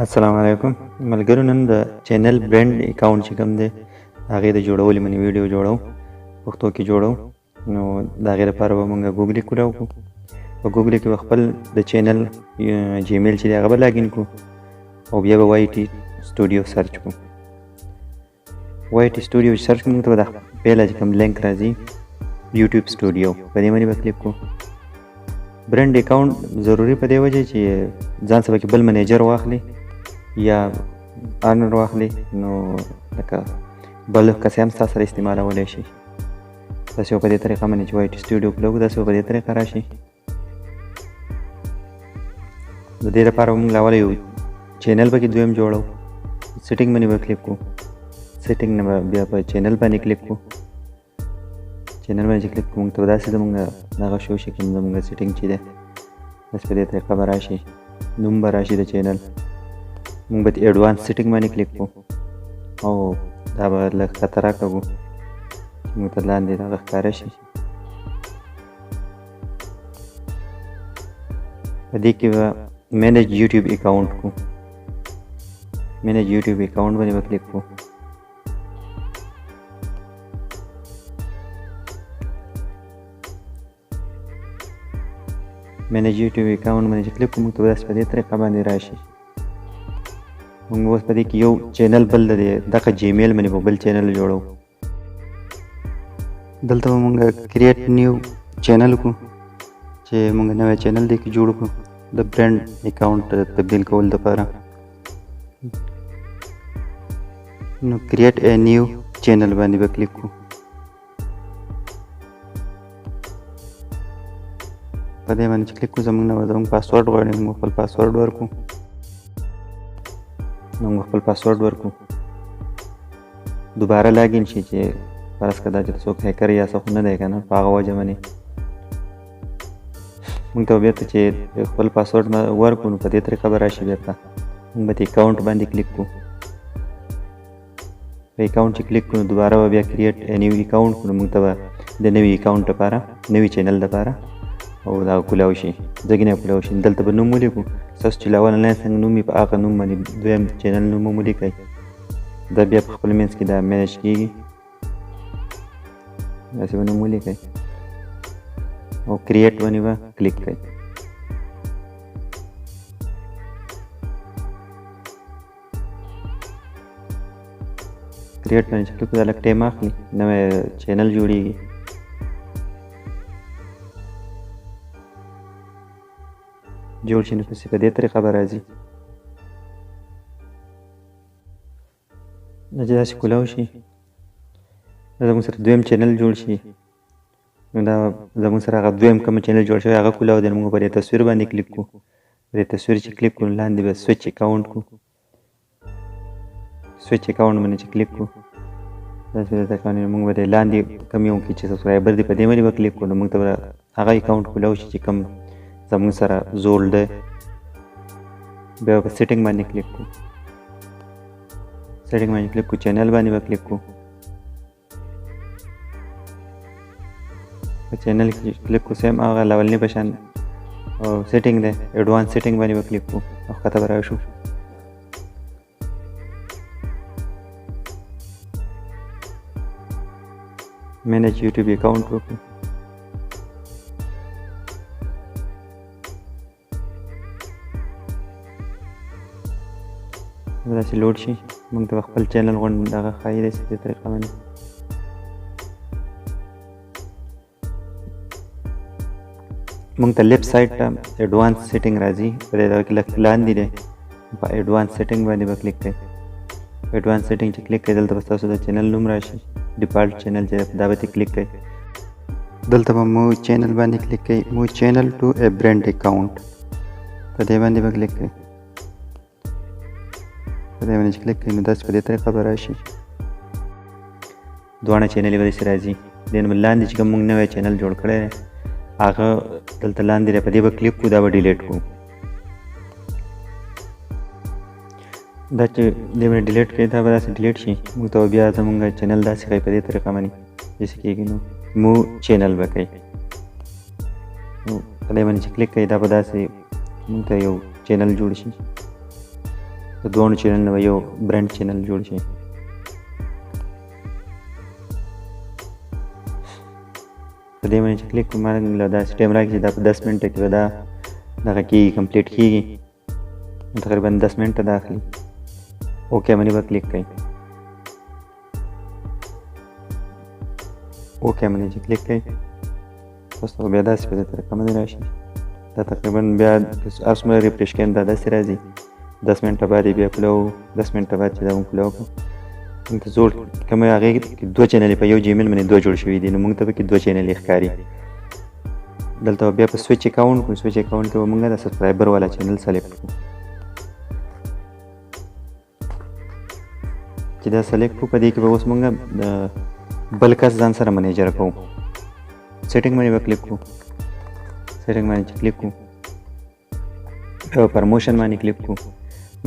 السلام علیکم ملګرو. نن د چینل برند اکاونټ چې کوم دی هغې د جوړولو منې ویډیو جوړو، پښتو کې جوړو. نو د هغې لپاره به مونږ ګوګل کولاو کړو. په ګوګل کې به خپل د چینل جیمیل چې دی هغه به لاګین کړو او بیا به وای ټي سټوډیو سرچ کړو. وای ټي سټوډیو چې سرچ کړو موږ ته به د پیله چې کوم لینک راځي یوټیوب سټوډیو، په دې باندې به کلیک کړو. برند اکاونټ ضروري په دې وجه چې ځان سره کې بل منیجر واخلي یا ارنر واخلي، نو لکه بل کس هم ستا سره استعمالولی شي. داسې په دې طریقه باندې چې وای ټي سټوډیو کوو داسې په دې طریقه راشي. د دې لپاره موږ اول یو چینل پکې دویم جوړو. سیټینګ باندې به کلیک کړو. سیټینګ نه بیا په چینل باندې کلیک کړو. چینل باندې چې کلیک کوو موږ ته به داسې زموږ دغه شو شي، کوم زموږ سیټینګ چې دی داسې په دې طریقه به راشي. نوم به راشي د چینل. موږ به ایډوانس سیټینګ باندې کلیک کوو او دا به لږ ښکته راکوو چې موږ ته لاندې دغه ښکاره شي. په دې کې به مینیج یوټیوب اکاونټ کوو. مینیج یوټیوب اکاونټ باندې به کلیک کوو. مینیج یوټیوب اکاونټ باندې چې کلیک کوو موږ ته به داسې په دې طریقه باندې راشي. موږ اوس په دې کې یو چینل بل دی، دغه جیمیل باندې به بل چینل جوړو. دلته به موږ کریټ نیو چینل کوو چې موږ نوی چینل دی کې جوړ کړو د برند اکاونټ تبدیل کولو لپاره. نو کریټ ا نیو چینل باندې به کلیک کوو. په دې باندې چې کلیک کوو زموږ نه به زموږ پاسورډ غواړي، موږ خپل پاسورډ ورکړو. نو موږ خپل پاسورډ ورکړو. دوباره لاګین شي چې فرض کړه دا چې څوک هیکر یا څه خو نه دی که نه، په هغه وجه باندې موږ ته به بېرته چې خپل پاسورډ ورکړو نو په دې طریقه به راشي. بېرته موږ به دې اکاونټ باندې کلیک کوو. په اکاونټ چې کلیک کړو دوباره به بیا کریټ نیو اکاونټ کړو. موږ ته به د نوي اکاونټ لپاره نوي چینل لپاره او دا کولاو شي، ځکه نه کولاو شي. دلته به نوم ولیکو. ستاسو چې له اول نه څنګه نوم وي په هغه نوم باندې دویم چینل نوم هم ولیکئ. دا بیا په خپل منځ کې دا مینیج کېږي. داسې به نوم ولیکئ او کریټ باندې به کلیک کړئ. کریټ باندې چې کلیک دا لږ ټایم اخلي، نوی چینل جوړېږي. جوړ شي نو پسې په دې طریقه به راځي. دا چې داسې کولاو شي دا زموږ سره دویم چینل جوړ شي. نو دا زموږ سره هغه دویم کوم چینل جوړ شوی هغه کولاو دی. موږ په دې تصویر باندې کلیک کوو. په دې تصویر چې کلیک کوو لاندې به سویچ اکاونټ کوو. سویچ اکاونټ باندې چې کلیک کوو داسې په دې طریقه باندې موږ به د لاندې کوم یو کې چې سبسکرایبر دی په دې باندې به کلیک کوو. نو موږ ته به هغه اکاونټ کولاو شي چې کوم زموږ سره زوړ دی. بیا په سیټینګ باندې کلیک کوو. سیټینګ باندې کلیک کوو. چینل باندې به کلیک کوو. په چینل کې کلیک کوو سیم هغه لولنې په شان سیټینګ دی. ایډوانس سیټینګ باندې به کلیک کوو او ښکته به راشو. مینیج یوټیوب اکاونټ وکړو. داسې لوډ شي موږ ته خپل چینل غوندې دغه ښایي داسې دې طریقه باندې. موږ ته لیفټ سایډ ته ایډوانس سیټینګ راځي. په دې دغه کې لږ لاندې دی په ایډوانس سیټینګ باندې به کلیک کړئ. ایډوانس سیټینګ چې کلیک کړئ دلته به ستاسو د چینل نوم راشي. ډیفالټ چینل چې دا به ترې کلیک کړئ. دلته به مو چینل باندې کلیک کړئ. مو چینل ټو ا برند اکاونټ په دې باندې به کلیک کړئ. په دې باندې چې کلیک کړئ نو داسې په دې طریقه به راشي. دواړه چینلې به داسې راځي. دې نه لاندې چې کوم موږ نوی چینل جوړ کړی دی هغه دلته لاندې دی، په دې به کلیک کړو. دا به ډیلیټ کړو. دا چې دې باندې ډیلیټ کړئ دا به داسې ډیلیټ شي. موږ ته بیا زموږ چینل داسې ښایي په دې طریقه باندې داسې کېږي. نو مو چینل به کوئ. په دې باندې چې کلیک کړئ دا به داسې موږ ته یو چینل جوړ شي. د دوه چینل نه یو برند چینل جوړ شي. په دې باندې چې کلیک کوم له داسې ټایم راکړي چې دا په 10 منټه کې به دا دغه کېږي کمپلیټ کېږي. تقریبا 10 منټه دا اخلي. اوکې باندې به کلیک کوئ. اوکې باندې چې کلیک کوئ تاسو ته بیا داسې په دې طریقه باندې راشي. دا تقریبا بیا هر څومره ریفریش کوئ دا داسې راځي. 10 منټه بعد یې بیا کلو 10 منټه بعد چې دا مونږ کلو کړو دلته زوړ کومه هغې کې دوه چینلې په یو جیمیل باندې دوه جوړ شوي دي نو مونږ ته پکې دوه چینلې ښکاري. دلته بیا په سویچ اکاونټ کوو. سویچ اکاونټ کې به مونږ د سبسکرایبر والا چینل سلیکټ کړو. چې دا سلیکټ کړو په دې کې به اوس مونږ د بل کس ځان سره منیجر کوو. سیټینګ باندې به کلیک کړو. سیټینګ باندې چې کلیک کړو بیا پرموشن باندې کلیک کړو.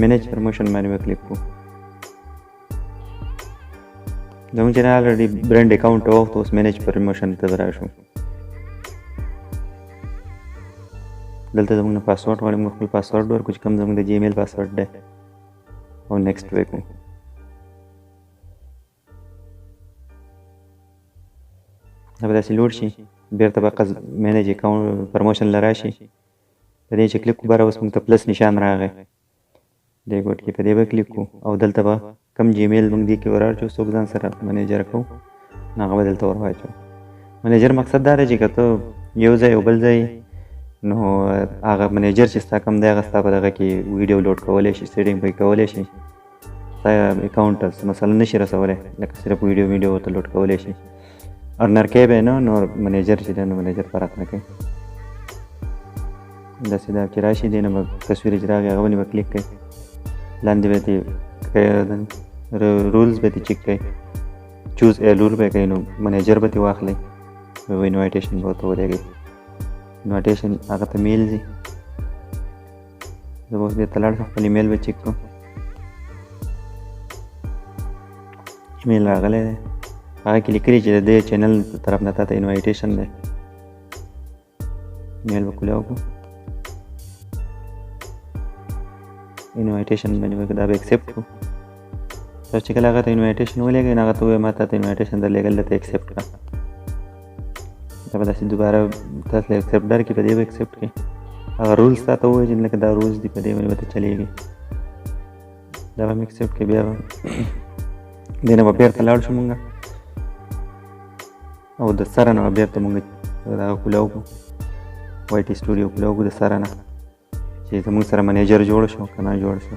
مینیج پرموشن باندې به کلیک کړو. زموږ چې نه الریډي برند اکاونټ وخت اوس مینیج پرموشن ته راشو. دلته زموږ نه پاسورډ غواړي. موږ خپل پاسورډ ورکړو چې کوم زموږ د جیمیل پاسورډ دی او نیکسټ وکړو. دا به داسې لوډ شي. بیرته به مینیج اکاونټ پرموشن له راشي. په دې چې کلیک وکړو باره اوس موږ ته پلس نشان راغی. دې ګوټ کې په دې به کلیک کړو او دلته به کم جیمیل موږ دې کې ورواچو څوک ځان سره منیجر کوو نو هغه به دلته ورواچو. منیجر مقصد دا دی چې که ته یو ځای او بل ځای نو هغه منیجر چې ستا کوم دی هغه ستا په دغه کې ویډیو لوډ کولی شي سیټینګ پکې کولی شي. ستا اکاونټ ته مثلا نشي رسولی لکه صرف ویډیو ورته لوډ کولی شي. ارنر کې به نه نو منیجر چې دی نو منیجر فرق نه کوي. داسې دا چې راشي دی نه به تصویر چې راغی هغه باندې به کلیک کوئ. لاندې به دې رولز به دې چیک کوئ. چوز ا رول به کوئ نو منیجر به دې واخلئ. انوایټیشن به ورته ولېږئ. انوایټیشن هغه ته میل ځي. زه به اوس بېرته لاړ شم خپل ایمیل به چیک کړم. ایمیل راغلی دی. هغه کې لیکلي چې د دې چینل طرف نه تا ته انوایټیشن دی. ایمیل به کولو کړو. انوایټیشن باندې دا به ایکسپټ کړو. تاسو چې کله هغه ته انوایټیشن ولېږئ نو هغه ته ووایي ما تا ته انوایټیشن درلېږل ده ته ایکسپټ کړه. دا به داسې دوباره تاسو له ایکسپټ درکړي په دې به ایکسپټ کړئ. هغه رولز تا ته ووایي چې لکه دا رولز دي په دې باندې به ته چلېږي. دا به مې ایکسپټ کړئ. بیا به دې نه به بېرته لاړ شو مونږ او د سره نه به بېرته مونږ دغه کولو کړو. وای ټي سټوډیو کولو کړو د سره نه چې زموږ سره منیجر جوړ شو که نه جوړ شو.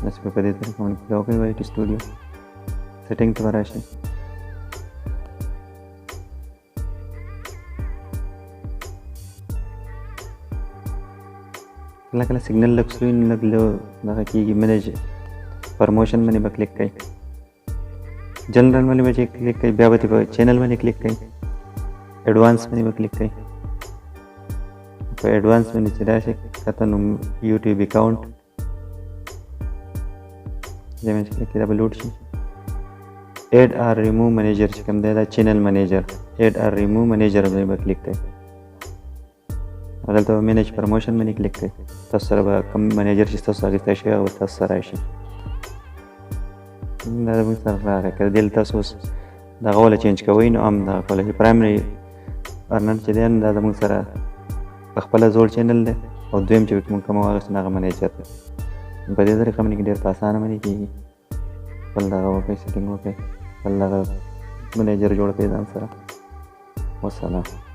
داسې به په دې طریقه باندې کولو کوئ. وای ټي سټوډیو سیټینګ ته به راشئ. کله کله سیګنل لږ سلو وي نو لږ دغه کېږي. مینیج پرموشن باندې به کلیک کوئ. جنرل باندې به چې کلیک کوئ بیا به په چینل باندې کلیک کوئ. ایډوانس باندې به کلیک کوئ. په ایډوانس باندې چې راشي کته نو یوټیوب اکاونټ دې باندې کلیک کړئ. دا به لوډ شي. ایډ آر ریموو منیجر چې کوم دی دا چینل منیجر ایډ آر ریموو منیجر باندې به کلیک کوئ. دلته به مینیج پرموشن باندې کلیک کوئ. تاسو سره به کوم منیجر چې تاسو اخیستی شوی هغه به تاسو سره راشي. دا زموږ سره راغی. که دلته تاسو اوس دغه وله چینج کوئ نو هم دغه کولی شئ. پرایمري ارنر چې دی دا زموږ سره په خپله زوړ چینل دی او دویم چې موږ کوم واخیستو نو هغه منیجر دی. په دې طریقه باندې ډېر په اسانه باندې کېږي. خپل دغه وکړئ سیټینګ وکړئ خپل دغه منیجر جوړ کړئ ځان سره. والسلام.